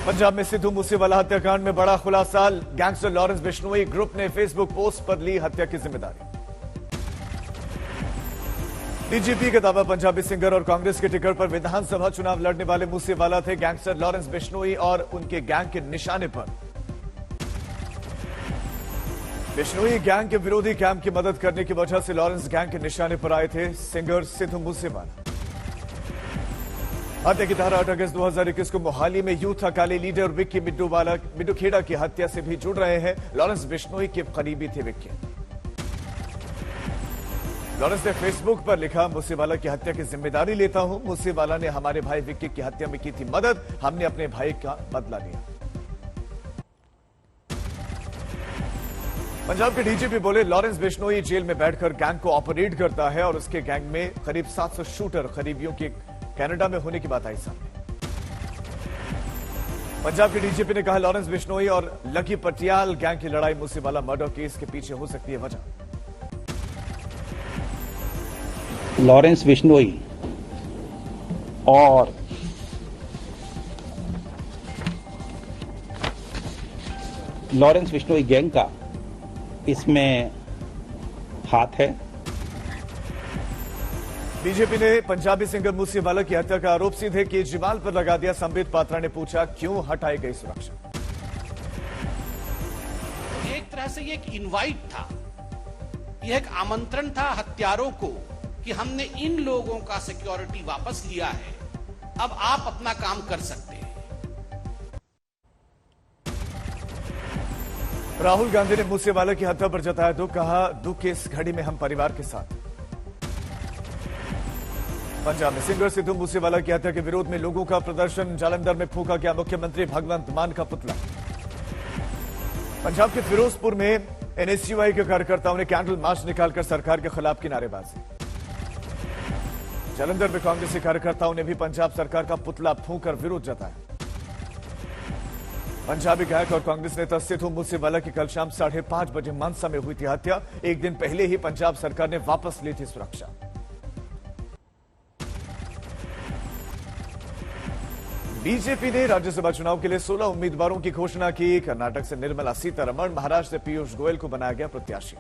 पंजाब में सिद्धू मूसेवाला हत्याकांड में बड़ा खुलासा। गैंगस्टर लॉरेंस बिश्नोई ग्रुप ने फेसबुक पोस्ट पर ली हत्या की जिम्मेदारी। डीजीपी का दावा, पंजाबी सिंगर और कांग्रेस के टिकट पर विधानसभा चुनाव लड़ने वाले मूसेवाला थे गैंगस्टर लॉरेंस बिश्नोई और उनके गैंग के निशाने पर। बिश्नोई गैंग के विरोधी कैंप की मदद करने की वजह से लॉरेंस गैंग के निशाने पर आए थे सिंगर सिद्धू मूसेवाला। हत्या की धारा 8 अगस्त 2021 को मोहाली में यूथ अकाली लीडर विक्की मिड्डू खेड़ा की हत्या से भी जुड़ रहे हैं। लॉरेंस बिश्नोई के करीबी थे विक्की। लॉरेंस ने फेसबुक पर लिखा, मूसेवाला की हत्या की जिम्मेदारी लेता हूं। मूसेवाला ने हमारे भाई विक्की की हत्या में की थी मदद। हमने अपने भाई का बदला लिया। पंजाब के डीजीपी बोले, लॉरेंस बिश्नोई जेल में बैठकर गैंग को ऑपरेट करता है और उसके गैंग में करीब 700 शूटर करीबियों के कनाडा में होने की बात आई सामने। पंजाब के डीजीपी ने कहा, लॉरेंस बिश्नोई और लकी पटियाल गैंग की लड़ाई मूसेवाला मर्डर केस के पीछे हो सकती है वजह। लॉरेंस बिश्नोई और लॉरेंस बिश्नोई गैंग का इसमें हाथ है। बीजेपी ने पंजाबी सिंगर मूसेवाला की हत्या का आरोप सीधे केजरीवाल पर लगा दिया। संबित पात्रा ने पूछा, क्यों हटाई गई सुरक्षा? एक तरह से ये एक इनवाइट था, यह एक आमंत्रण था हत्यारों को कि हमने इन लोगों का सिक्योरिटी वापस लिया है, अब आप अपना काम कर सकते हैं। राहुल गांधी ने मूसेवाला की हत्या पर जताया दुख, कहा दुख की इस घड़ी में हम परिवार के साथ। पंजाब में सिंगर सिद्धू मूसेवाला की हत्या के विरोध में लोगों का प्रदर्शन। जालंधर में फूंका गया मुख्यमंत्री भगवंत मान का पुतला। पंजाब के फिरोजपुर में एनएसयूआई के कार्यकर्ताओं ने कैंडल मार्च निकालकर सरकार के खिलाफ की नारेबाजी। जालंधर में कांग्रेसी कार्यकर्ताओं ने भी पंजाब सरकार का पुतला फूंककर विरोध जताया। पंजाबी गायक और कांग्रेस नेता सिद्धू मूसेवाला की कल शाम 5:30 बजे मानसा में हुई थी हत्या। एक दिन पहले ही पंजाब सरकार ने वापस ली थी सुरक्षा। बीजेपी ने राज्यसभा चुनाव के लिए 16 उम्मीदवारों की घोषणा की। कर्नाटक से निर्मला सीतारमण, महाराष्ट्र से पीयूष गोयल को बनाया गया प्रत्याशी।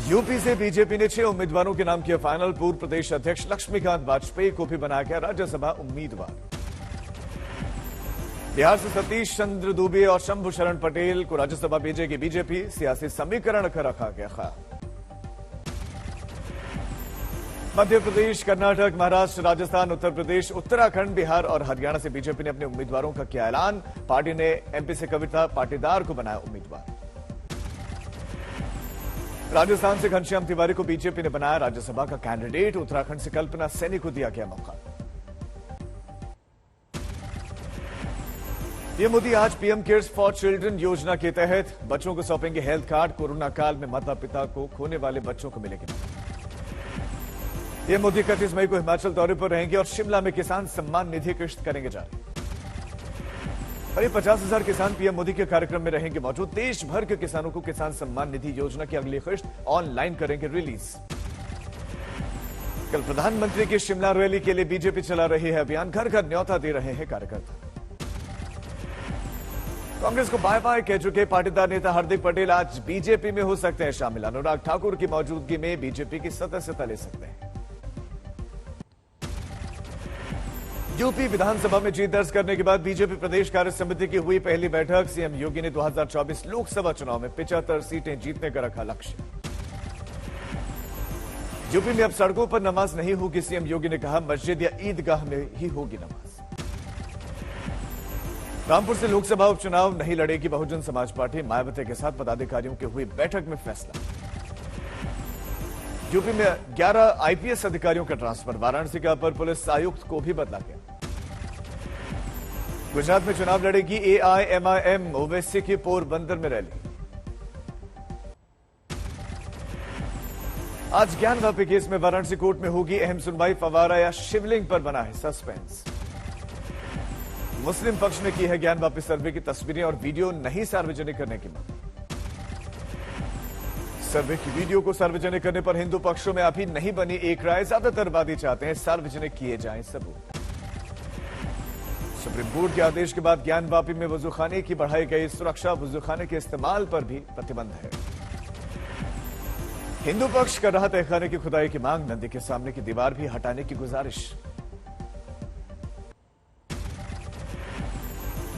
यूपी से बीजेपी ने 6 उम्मीदवारों के नाम किया फाइनल। पूर्व प्रदेश अध्यक्ष लक्ष्मीकांत वाजपेयी को भी बनाया गया राज्यसभा उम्मीदवार। बिहार से सतीश चंद्र दुबे और शंभू शरण पटेल को राज्यसभा भेजेगी बीजेपी। सियासी समीकरण का रखा गया ख्याल। मध्य प्रदेश, कर्नाटक, महाराष्ट्र, राजस्थान, उत्तर प्रदेश, उत्तराखंड, बिहार और हरियाणा से बीजेपी ने अपने उम्मीदवारों का किया ऐलान। पार्टी ने एमपी से कविता पाटीदार को बनाया उम्मीदवार। राजस्थान से घनश्याम तिवारी को बीजेपी ने बनाया राज्यसभा का कैंडिडेट। उत्तराखंड से कल्पना सैनी को दिया गया मौका। पीएम मोदी आज पीएम केयर्स फॉर चिल्ड्रन योजना के तहत बच्चों को सौंपेंगे हेल्थ कार्ड। कोरोना काल में माता पिता को खोने वाले बच्चों को मिलेगी। पीएम मोदी 31 मई को हिमाचल दौरे पर रहेंगे और शिमला में किसान सम्मान निधि किश्त करेंगे जारी। करीब 50,000 किसान पीएम मोदी के कार्यक्रम में रहेंगे मौजूद। देश भर के किसानों को किसान सम्मान निधि योजना की अगली किश्त ऑनलाइन करेंगे रिलीज। कल प्रधानमंत्री की शिमला रैली के लिए बीजेपी चला रही है अभियान। घर घर न्योता दे रहे हैं कार्यकर्ता। कांग्रेस को बाय बाय कह चुके पाटीदार नेता हार्दिक पटेल आज बीजेपी में हो सकते हैं शामिल। अनुराग ठाकुर की मौजूदगी में बीजेपी की सदस्यता ले सकते हैं। यूपी विधानसभा में जीत दर्ज करने के बाद बीजेपी प्रदेश कार्य समिति की हुई पहली बैठक। सीएम योगी ने 2024 लोकसभा चुनाव में 75 सीटें जीतने का रखा लक्ष्य। यूपी में अब सड़कों पर नमाज नहीं होगी, सीएम योगी ने कहा। मस्जिद या ईदगाह में ही होगी नमाज। रामपुर से लोकसभा उपचुनाव नहीं लड़ेगी बहुजन समाज पार्टी। मायावती के साथ पदाधिकारियों की हुई बैठक में फैसला। यूपी में 11 आईपीएस अधिकारियों का ट्रांसफर। वाराणसी के अपर पुलिस आयुक्त को भी बदला गया। गुजरात में चुनाव लड़ेगी एआईएमआईएम। ओवैसी की पोरबंदर में रैली। आज ज्ञानवापी केस में वाराणसी कोर्ट में होगी अहम सुनवाई। फवारा या शिवलिंग पर बना है सस्पेंस। मुस्लिम पक्ष ने की है ज्ञानवापी सर्वे की तस्वीरें और वीडियो नहीं सार्वजनिक करने की मांग। सर्वे की वीडियो को सार्वजनिक करने पर हिंदू पक्षों में अभी नहीं बनी एक राय। ज्यादातर वादी चाहते हैं सार्वजनिक किए जाएं सबूत। सुप्रीम कोर्ट के आदेश के बाद ज्ञानवापी में वजूखाने की बढ़ाई गई सुरक्षा, वजूखाने के इस्तेमाल पर भी प्रतिबंध है। हिंदू पक्ष कर रहा तहखाने की खुदाई की मांग, नदी के सामने की दीवार भी हटाने की गुजारिश।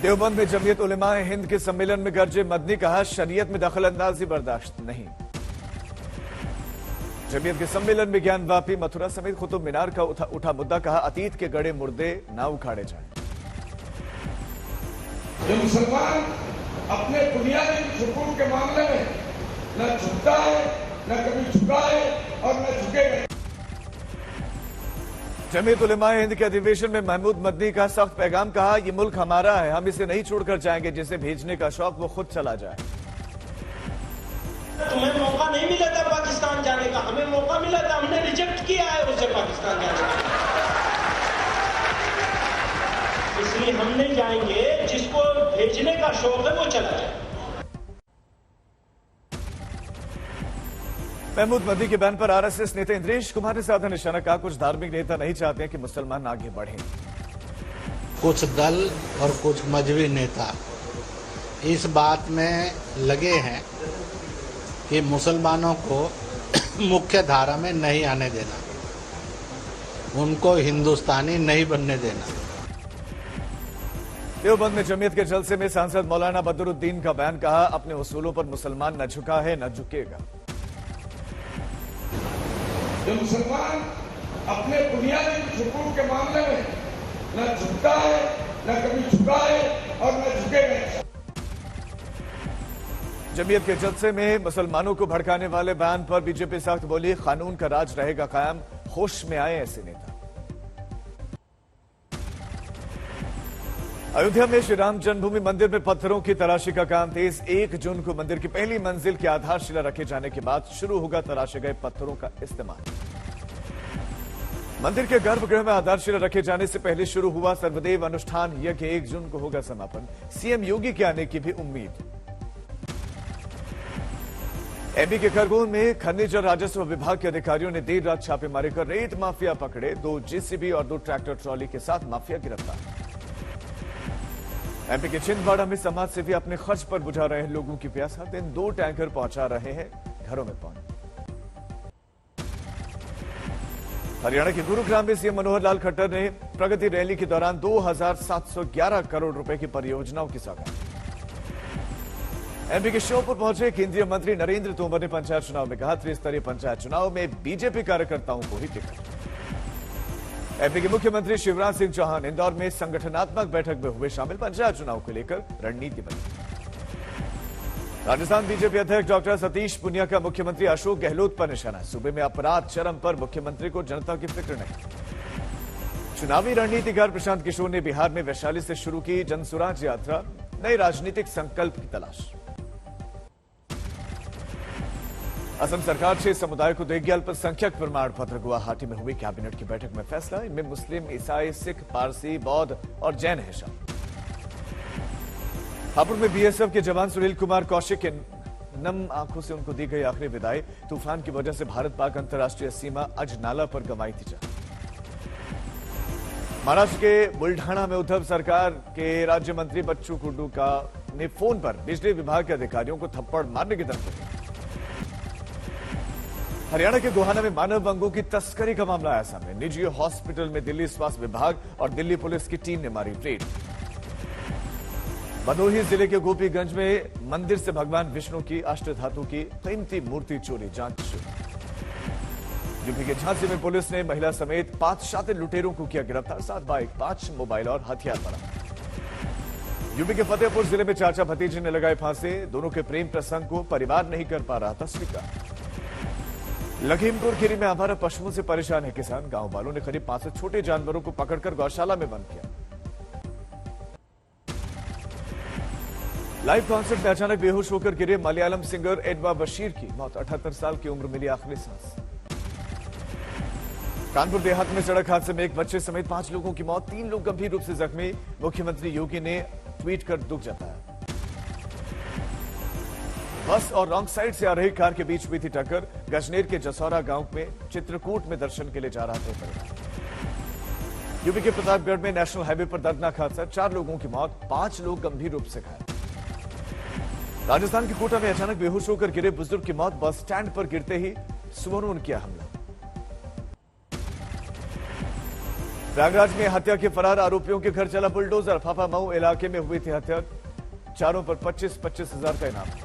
देवबंद में जमीयत उलेमाए हिंद के सम्मेलन में गरजे मदनी, कहा शरीयत में दखलंदाजी बर्दाश्त नहीं। जमीयत के सम्मेलन में ज्ञानवापी, मथुरा समेत कुतुब मीनार का उठा मुद्दा, कहा अतीत के गड़े मुर्दे ना उखाड़े जाएं। जो मुसलमान अपने बुनियादी हुकूक के मामले में न झुकता है, न कभी झुका है और न झुकेगा। जमीयत उलेमाए हिंद के अधिवेशन में महमूद मदनी का सख्त पैगाम, कहा यह मुल्क हमारा है, हम इसे नहीं छोड़कर जाएंगे, जिसे भेजने का शौक वो खुद चला जाए। तुम्हें मौका नहीं मिला था पाकिस्तान जाने का, हमें मौका मिला था, हमने रिजेक्ट किया है उसे पाकिस्तान जाने का। इसलिए हम नहीं जाएंगे, जिसको भेजने का शौक है वो चला जाए। महमूद मदनी के बयान पर आरएसएस नेता इंद्रेश कुमार ने साधा निशाना, कहा कुछ धार्मिक नेता नहीं चाहते कि मुसलमान आगे बढ़ें। कुछ दल और कुछ मजहबी नेता इस बात में लगे हैं कि मुसलमानों को मुख्य धारा में नहीं आने देना, उनको हिंदुस्तानी नहीं बनने देना। देवबंद में जमीयत के जलसे में सांसद मौलाना बदरुद्दीन का बयान, कहा अपने उसूलों पर मुसलमान न झुका है न झुकेगा। जो मुसलमान अपने बुनियादी हुकूक के मामले में न झुकता है, न कभी झुका है और न झुकेगा। जमीयत के जलसे में मुसलमानों को भड़काने वाले बयान पर बीजेपी सख्त बोली, कानून का राज रहेगा कायम, होश में आए ऐसे नेता। अयोध्या में श्री राम जन्मभूमि मंदिर में पत्थरों की तराशी का काम तेज। 1 जून को मंदिर की पहली मंजिल की आधारशिला रखे जाने के बाद शुरू होगा तराशे गए पत्थरों का इस्तेमाल। मंदिर के गर्भगृह में आधारशिला रखे जाने से पहले शुरू हुआ सर्वदेव अनुष्ठान यज्ञ, 1 जून को होगा समापन। सीएम योगी के आने की भी उम्मीद। एमपी के खरगोन में खनिज और राजस्व विभाग के अधिकारियों ने देर रात छापेमारी कर रेत माफिया पकड़े, 2 जेसीबी और 2 ट्रैक्टर ट्रॉली के साथ माफिया गिरफ्तार। एमपी के छिंदवाड़ा में समाज सेवी अपने खर्च पर बुझा रहे हैं लोगों की प्यास, हर दिन 2 टैंकर पहुंचा रहे हैं घरों में पानी। हरियाणा के गुरुग्राम में सीएम मनोहर लाल खट्टर ने प्रगति रैली के दौरान 2711 करोड़ रुपए की परियोजनाओं की सौगात। एमपी के श्योपुर पहुंचे केंद्रीय मंत्री नरेंद्र तोमर ने पंचायत चुनाव में कहा, त्रिस्तरीय पंचायत चुनाव में बीजेपी कार्यकर्ताओं को ही टिकट। एमपी के मुख्यमंत्री शिवराज सिंह चौहान इंदौर में संगठनात्मक बैठक में हुए शामिल, पंचायत चुनाव को लेकर रणनीति बनी। राजस्थान बीजेपी अध्यक्ष डॉक्टर सतीश पुनिया का मुख्यमंत्री अशोक गहलोत पर निशाना, सूबे में अपराध चरम पर, मुख्यमंत्री को जनता की फिक्र नहीं। चुनावी रणनीतिकार प्रशांत किशोर ने बिहार में वैशाली से शुरू की जनसुराज यात्रा, नए राजनीतिक संकल्प की तलाश। असम सरकार 6 समुदाय को देगी अल्पसंख्यक प्रमाण पत्र, गुवाहाटी में हुई कैबिनेट की बैठक में फैसला, इनमें मुस्लिम, ईसाई, सिख, पारसी, बौद्ध और जैन है शामिल। हापुड़ में बीएसएफ के जवान सुनील कुमार कौशिक के नम आंखों से उनको दी गई आखिरी विदाई, तूफान की वजह से भारत पाक अंतर्राष्ट्रीय सीमा अजनाला पर गंवाई थी जान। महाराष्ट्र के बुल्ढाना में उद्धव सरकार के राज्य मंत्री बच्चू कुड्डू का ने फोन पर बिजली विभाग के अधिकारियों को थप्पड़ मारने की धमकी दी। हरियाणा के गोहाना में मानव अंगों की तस्करी का मामला आया सामने, निजी हॉस्पिटल में दिल्ली स्वास्थ्य विभाग और दिल्ली पुलिस की टीम ने मारी रेड। भदोही जिले के गोपीगंज में मंदिर से भगवान विष्णु की अष्टधातु की कीमती मूर्ति चोरी, जांच शुरू। यूपी के झांसी में पुलिस ने महिला समेत 5 शातिर लुटेरों को किया गिरफ्तार, 7 बाइक, 5 मोबाइल और हथियार बरामद। यूपी के फतेहपुर जिले में चाचा भतीजे ने लगाए फांसे, दोनों के प्रेम प्रसंग को परिवार नहीं कर पा रहा था स्वीकार। लखीमपुर खीरी में आवारा पशुओं से परेशान है किसान, गांव वालों ने करीब 500 छोटे जानवरों को पकड़कर गौशाला में बंद किया। लाइव कॉन्सर्ट में अचानक बेहोश होकर गिरे मलयालम सिंगर एडवा बशीर की मौत, 78 साल की उम्र मिली आखिरी सांस। कानपुर देहात में सड़क हादसे में एक बच्चे समेत 5 लोगों की मौत, 3 लोग गंभीर रूप से जख्मी, मुख्यमंत्री योगी ने ट्वीट कर दुख जताया। बस और रॉन्ग साइड से आ रही कार के बीच हुई थी टक्कर, गजनेर के जसौरा गांव में चित्रकूट में दर्शन के लिए जा रहा था परिवार। यूपी के प्रतापगढ़ में नेशनल हाईवे पर दर्दनाक हादसा, 4 लोगों की मौत, 5 लोग गंभीर रूप से घायल। राजस्थान के कोटा में अचानक बेहोश होकर गिरे बुजुर्ग की मौत, बस स्टैंड पर गिरते ही सुवरों ने किया हमला। प्रयागराज में हत्या के फरार आरोपियों के घर चला बुलडोजर, फाफामऊ इलाके में हुई थी हत्या, चारों पर 25-25 हजार का इनाम।